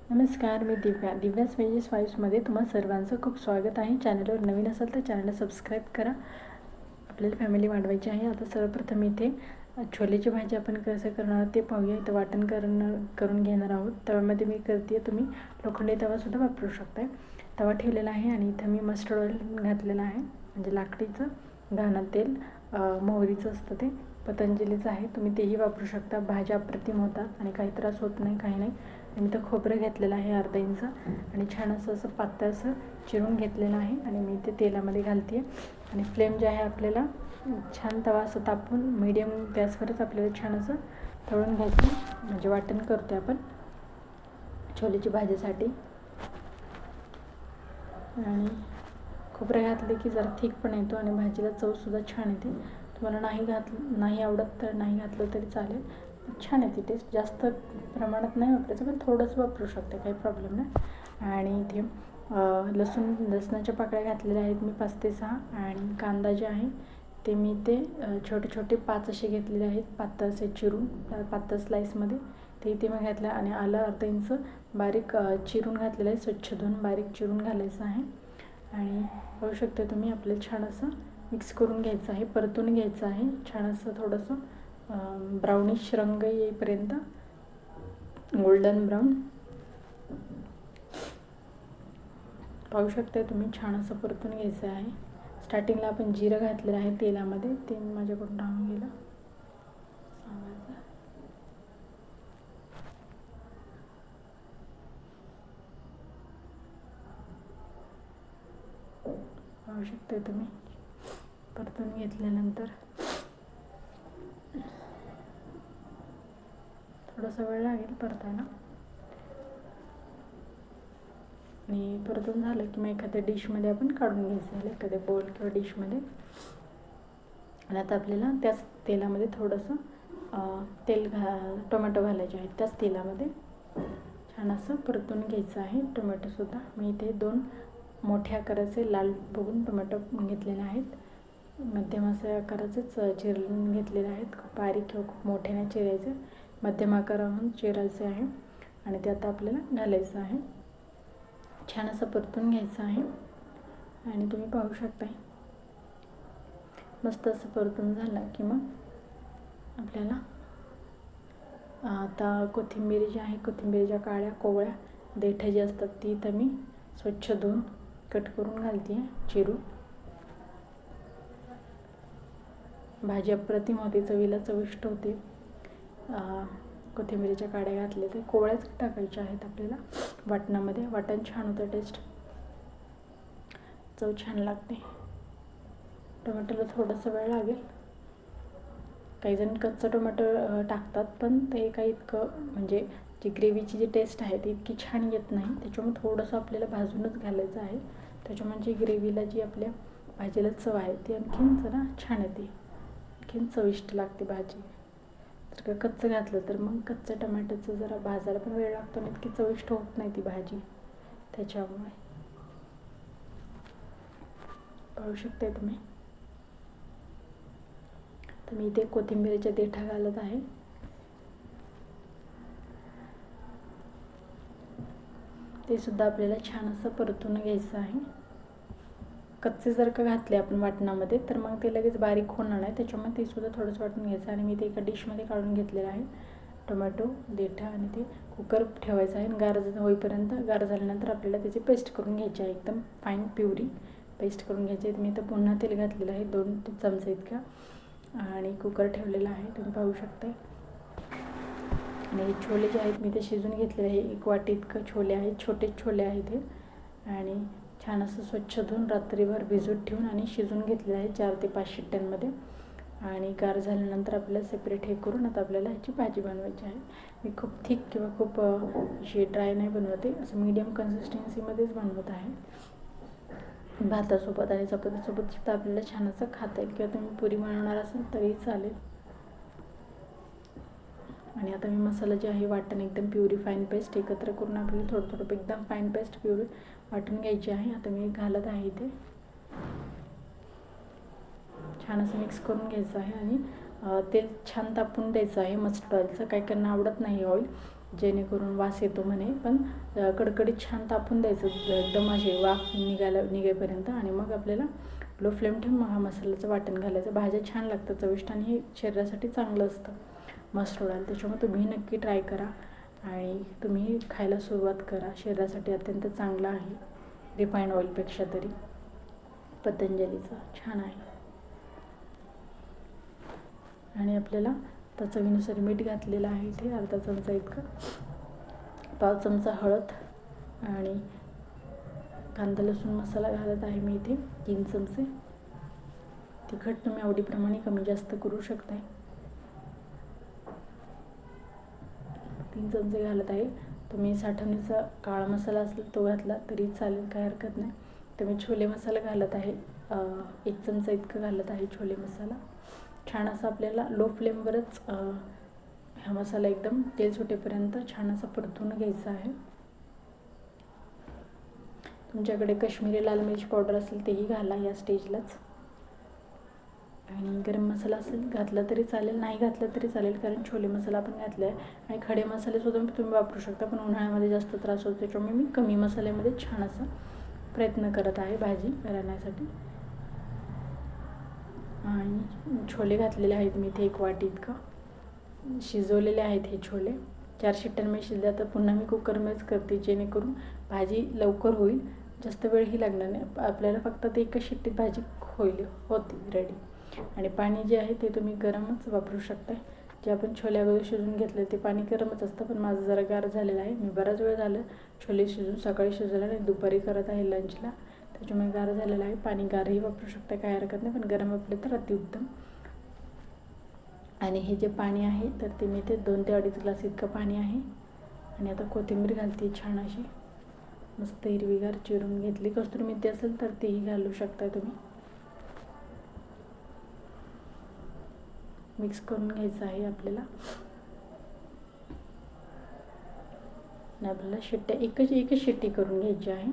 नमस्कार, मी दिव्यास वेजेस वाईफ्समध्ये तुम्हा सर्वांचं खूप स्वागत आहे. चॅनलवर नवीन असाल तर चॅनलला सबस्क्राईब करा. आपल्याला फॅमिली वाढवायची आहे. आता सर्वप्रथम इथे छोलेची भाजी आपण कसं करणार ते पाहूया. इथं वाटण करून घेणार आहोत. तव्यामध्ये मी करते, तुम्ही लोखंडी तवासुद्धा वापरू शकता. तवा ठेवलेला आहे आणि इथं मी मस्टर्ड ऑइल घातलेलं आहे, म्हणजे लाकडीचं घाणं तेल, मोहरीचं असतं ते पतंजलीचं आहे. तुम्ही तेही वापरू शकता. भाज्या अप्रतिम होतात आणि काही त्रास होत नाही, काही नाही. मी तर खोबरं घेतलेलं आहे अर्धा इंच आणि छान असं पातळसं चिरून घेतलेलं आहे आणि मी ते तेलामध्ये घालते आहे. आणि फ्लेम जे आहे आपल्याला छान तवा असं तापून मीडियम गॅसवरच आपल्याला छान असं तळून घ्यायचं, म्हणजे वाटण करतो आपण छोलेची भाजीसाठी. आणि खोबरं घातले की जरा थिक पण येतो आणि भाजीला चवसुद्धा छान येते. तुम्हाला नाही आवडत तर नाही घातलं तरी चालेल, छान येते टेस्ट. जास्त प्रमाणात नाही वापरायचं, पण थोडंसं वापरू शकते, काही प्रॉब्लेम नाही. आणि इथे लसणाच्या पाकळ्या घातलेल्या आहेत मी 5 ते 6. आणि कांदा जे आहे ते मी छोटे छोटे 5 असे घेतलेले आहेत, पातळ असे चिरून, पातळ स्लाईसमध्ये ते इथे मी घातलं. आणि आलं अर्धा इंच बारीक चिरून घातलेलं आहे, स्वच्छ धुवून बारीक चिरून घालायचं आहे. आणि पाहू शकता तुम्ही, आपल्याला छान असं मिक्स करून घ्यायचं आहे, परतून घ्यायचं आहे छान असं, थोडंसं ब्राउनिश रंग येईपर्यंत, गोल्डन ब्राऊन. पाहू शकता तुम्ही, छान असं परतून घ्यायचं आहे. स्टार्टिंगला आपण जिरं घातलेलं आहे तेलामध्ये, ते माझ्याकडून राहून गेलं सांगायचं. पाहू शकता तुम्ही, परतून घेतल्यानंतर थोडासा वेळ लागेल परतायला. आणि परतून झालं की मग एखाद्या डिशमध्ये आपण काढून घ्यायचं, एखाद्या बोल किंवा डिशमध्ये. आणि आता आपल्याला त्याच तेलामध्ये थोडंसं टोमॅटो घालायचे आहेत, त्याच तेलामध्ये छान असं परतून घ्यायचं आहे टोमॅटोसुद्धा. मी इथे 2 मोठ्या आकाराचे लाल बघून टोमॅटो घेतलेले आहेत, मध्यम असे आकाराचेच चिरून घेतलेले आहेत. खूप बारीक किंवा खूप मोठे नाही चिरायचे, मध्यम आकाराहून चिरायचे आहे. आणि ते आता आपल्याला घालायचं आहे, छान असं परतून घ्यायचं आहे. आणि तुम्ही पाहू शकता, मस्त असं परतून झालं की मग आपल्याला आता कोथिंबीर जी आहे, कोथिंबीरच्या काळ्या कोवळ्या देठं जी असतात ती तर मी स्वच्छ धुवून कट करून घालते आहे, चिरून. भाजी अप्रतिम होते, चवीला चविष्ट होते. कोथिंबीरीच्या काड्या घातल्या तर कोवळ्याच टाकायच्या आहेत आपल्याला वाटणामध्ये, वाटण छान होतं, टेस्ट चव छान लागते. टोमॅटोला थोडासा वेळ लागेल. काही जण कच्चं टोमॅटो टाकतात, पण ते काही इतकं, म्हणजे जी ग्रेव्हीची जी टेस्ट आहे ती इतकी छान येत नाही. त्याच्यामुळे थोडंसं आपल्याला भाजूनच घालायचं आहे. त्याच्यामुळे जी ग्रेव्हीला जी आपल्या भाजीला चव आहे ती आणखीन जरा छान येते, आणखीन चविष्ट लागते भाजी. जर का कच्चं घातलं तर मग कच्चं टोमॅटोचं जरा भाजायला पण वेळ लागतो आणि इतकी चविष्ट होत नाही ती भाजी. त्याच्यामुळे पाहू शकता तुम्ही, तर मी इथे कोथिंबीरीच्या देठा घालत आहे. ते सुद्धा आपल्याला छान असं परतून घ्यायचं आहे. कच्चे जर का घातले आपण वाटणामध्ये तर मग ते लगेच बारीक होणार नाही, त्याच्यामुळे ते सुद्धा थोडंसं वाटून घ्यायचं. आणि मी ते एका डिशमध्ये काढून घेतलेलं आहे टोमॅटो देठा. आणि ते कुकर ठेवायचं आहे, गार होईपर्यंत. गार झाल्यानंतर आपल्याला त्याची पेस्ट करून घ्यायची आहे, एकदम फाईन प्युरी पेस्ट करून घ्यायची आहे. मी तर पुन्हा तेल घातलेलं आहे 2 चमचे इतका, आणि कुकर ठेवलेला आहे, तुम्ही पाहू शकता. आणि छोले जे आहेत मी ते शिजून घेतलेले आहे, 1 वाटी इतकं छोले आहेत, छोटेच छोले आहेत हे. आणि छान असं स्वच्छ धुवून रात्रीभर भिजवत ठेवून आणि शिजून घेतलेलं आहे 4 ते 5 शिट्ट्यांमध्ये. आणि गार झाल्यानंतर आपल्याला सेपरेट हे करून आता आपल्याला ह्याची भाजी बनवायची आहे. मी खूप थिक किंवा खूप अशी ड्राय नाही बनवते, असं मीडियम कन्सिस्टन्सीमध्येच बनवत आहे. भातासोबत आणि चपातीसोबत सुद्धा आपल्याला छान असं खाता येईल, किंवा तुम्ही पुरी बनवणार असाल तरीही चालेल. आणि आता मी मसाला जे आहे, वाटण एकदम प्युरी फाईन पेस्ट एकत्र करून आपल्याला थोडं एकदम फाईन पेस्ट प्युरी वाटून घ्यायची आहे. आता मी घालत आहे इथे, छान असं मिक्स करून घ्यायचं आहे. आणि तेल छान तापून द्यायचं आहे मस्टर्ड ऑइलचं. काही काहींना आवडत नाही ऑइल, जेणेकरून वास येतो म्हणे, पण कडकडीत छान तापून द्यायचं एकदम असे वाफ निघेपर्यंत. आणि मग आपल्याला लो फ्लेम ठेवून मग हा मसाल्याचं वाटण घालायचं. भाज्या छान लागतं, चविष्ट, आणि हे शरीरासाठी चांगलं असतं मस्टर्ड ऑइल. त्याच्यामुळे तुम्ही नक्की ट्राय करा आणि तुम्ही खायला सुरुवात करा. शरीरासाठी अत्यंत चांगलं आहे, रिफाईंड ऑइलपेक्षा तरी पतंजलीचं छान आहे. आणि आपल्याला तर चवीनुसार मीठ घातलेलं आहे इथे अर्धा चमचा इतकं, 1/2 चमचा हळद, आणि कांदा लसूण मसाला घालत आहे मी इथे 3 चमचे. तिखट तुम्ही आवडीप्रमाणे कमी जास्त करू शकताय. 3 चमचे घालत आहे. तुम्ही साठवणीचा काळा मसाला असेल तो घातला तरी चालेल, काही हरकत नाही. तर मी छोले मसाला घालत आहे, 1 चमचा इतकं घालत आहे छोले मसाला. छान असं आपल्याला लो फ्लेमवरच हा मसाला एकदम तेल सुटेपर्यंत छान असा परतून घ्यायचा आहे. तुमच्याकडे काश्मीरी लाल मिरची पावडर असेल तेही घाला या स्टेजलाच. आणि गरम मसाला असेल घातला तरी चालेल, नाही घातलं तरी चालेल, कारण छोले मसाला आपण घातला आहे. आणि खडे मसालेसुद्धा तुम्ही वापरू शकता, पण उन्हाळ्यामध्ये जास्त त्रास होतो, त्याच्यामुळे मी कमी मसाल्यामध्ये छान असा प्रयत्न करत आहे भाजी करण्यासाठी. आणि छोले घातलेले आहेत मी इथे 1 वाटी इतकं. शिजवलेले आहेत हे छोले. 4 शिट्ट्यांमध्ये शिजल्या, तर पुन्हा मी कुकरमध्येच करते, जेणेकरून भाजी लवकर होईल, जास्त वेळही लागणार नाही आपल्याला. फक्त ते 1 शिट्टीत भाजी होती रेडी. आणि पाणी जे आहे ते तुम्ही गरमच वापरू शकता. जे आपण छोले अगोदर शिजून घेतले ते पाणी गरमच असतं, पण माझं जरा गार झालेलं आहे. मी बराच वेळ झालं छोले शिजून, सकाळी शिजवलं आणि दुपारी करत आहे लंचला, त्याच्यामुळे गार झालेलं आहे. पाणी गारही वापरू शकता, काही हरकत नाही, पण गरम वापरले तर अतिउत्तम. आणि हे जे पाणी आहे तर ते मी ते 2 ते 2.5 ग्लास इतकं पाणी आहे. आणि आता कोथिंबीर घालते छान अशी मस्त हिरवीगार चिरून घेतली. कस्तुरी मेथी असेल तर तेही घालू शकता तुम्ही. मिक्स करून घ्यायचं आहे आपल्याला. आणि आपल्याला शिट्ट्या एकच शिट्टी करून घ्यायची आहे.